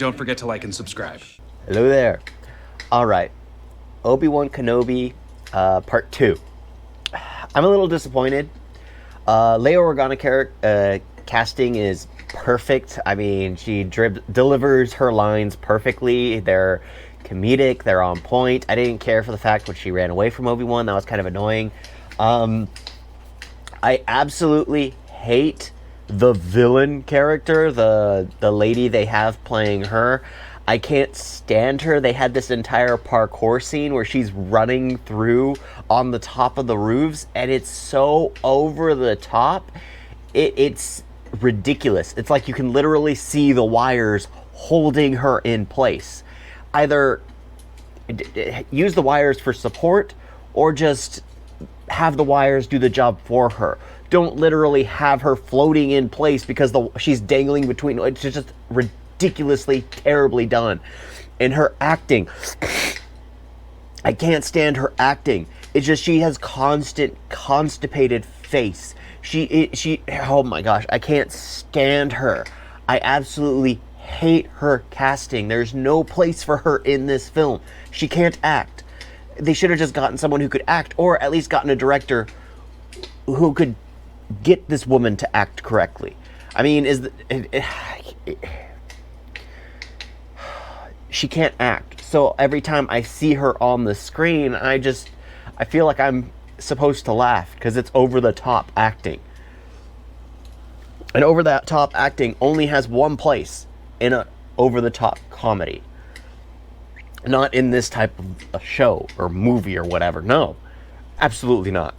don't forget to like and subscribe. Hello there. All right. Obi-Wan Kenobi, part 2. I'm a little disappointed. Leia Organa casting is perfect. I mean, she delivers her lines perfectly. They're comedic. They're on point. I didn't care for the fact when she ran away from Obi-Wan. That was kind of annoying. I absolutely hate the villain character, the lady they have playing her. I can't stand her. They had this entire parkour scene where she's running through on the top of the roofs, and it's so over the top. It's ridiculous. It's like you can literally see the wires holding her in place. Either use the wires for support or just have the wires do the job for her. Don't literally have her floating in place because she's dangling between. It's just ridiculously terribly done. And her acting, I can't stand her acting. It's just she has constipated face. She oh my gosh, I can't stand her. I absolutely hate her casting. There's no place for her in this film. She can't act. They should have just gotten someone who could act, or at least gotten a director who could get this woman to act correctly. I mean, she can't act. So every time I see her on the screen, I feel like I'm supposed to laugh because it's over the top acting. And over that top acting only has one place in a over the top comedy. Not in this type of a show or movie or whatever. No, absolutely not.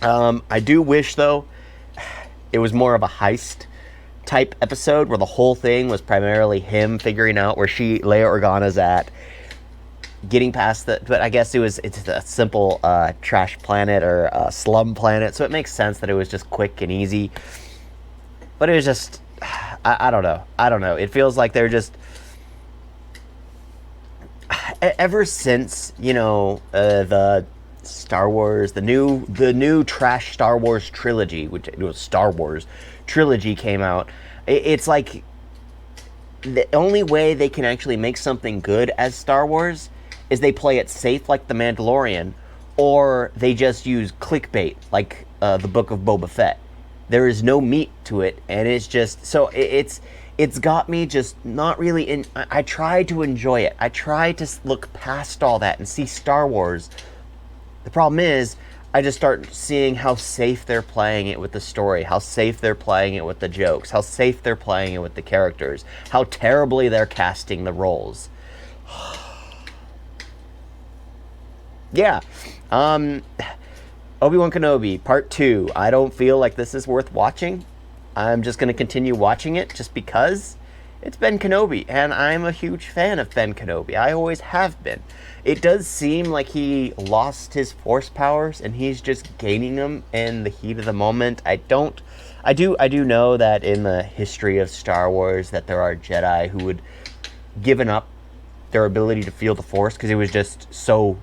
I do wish, though, it was more of a heist type episode where the whole thing was primarily him figuring out where Leia Organa's at, getting past that. But I guess it's a simple trash planet or a slum planet, so it makes sense that it was just quick and easy. But it was just, I don't know. It feels like they're just, ever since, the Star Wars, the new trash Star Wars trilogy, which it was Star Wars trilogy came out, it's like the only way they can actually make something good as Star Wars is they play it safe like The Mandalorian, or they just use clickbait like the Book of Boba Fett. There is no meat to it, and it's just so it's got me just not really in. I try to enjoy it. I try to look past all that and see Star Wars. The problem is, I just start seeing how safe they're playing it with the story, how safe they're playing it with the jokes, how safe they're playing it with the characters, how terribly they're casting the roles. Yeah. Obi-Wan Kenobi, Part 2. I don't feel like this is worth watching. I'm just going to continue watching it just because it's Ben Kenobi, and I'm a huge fan of Ben Kenobi. I always have been. It does seem like he lost his Force powers, and he's just gaining them in the heat of the moment. I do know that in the history of Star Wars that there are Jedi who would given up their ability to feel the Force because it was just so...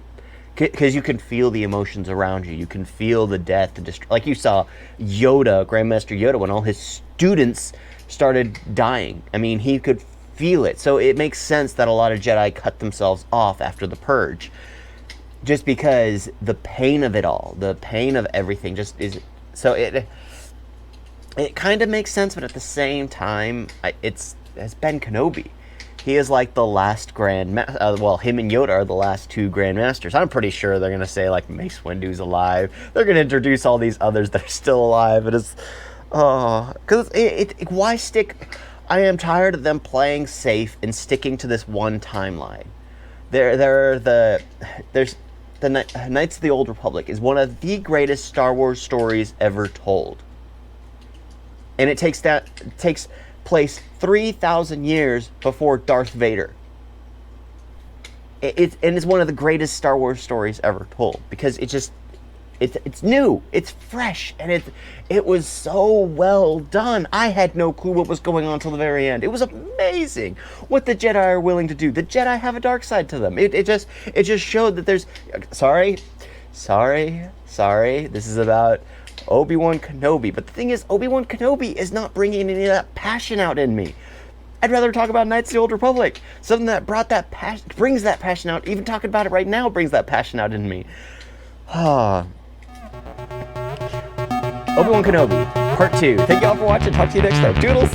Because you can feel the emotions around you. You can feel the death. Like you saw Yoda, Grandmaster Yoda, when all his students started dying. I mean, he could feel it. So it makes sense that a lot of Jedi cut themselves off after the Purge. Just because the pain of it all, the pain of everything just is... So it kind of makes sense, but at the same time, it's Ben Kenobi. He is like the last him and Yoda are the last two Grand Masters. I'm pretty sure they're going to say, like, Mace Windu's alive. They're going to introduce all these others that are still alive. It is... Because why stick... I am tired of them playing safe and sticking to this one timeline. There's the Knights of the Old Republic is one of the greatest Star Wars stories ever told. And it takes place 3,000 years before Darth Vader. It's one of the greatest Star Wars stories ever told because it's new, it's fresh, and it was so well done. I had no clue what was going on until the very end. It was amazing what the Jedi are willing to do. The Jedi have a dark side to them. It just showed that there's... Sorry. This is about Obi-Wan Kenobi. But the thing is, Obi-Wan Kenobi is not bringing any of that passion out in me. I'd rather talk about Knights of the Old Republic. Something that brings that passion out. Even talking about it right now brings that passion out in me. Obi-Wan Kenobi, Part 2. Thank you all for watching. Talk to you next time. Doodles!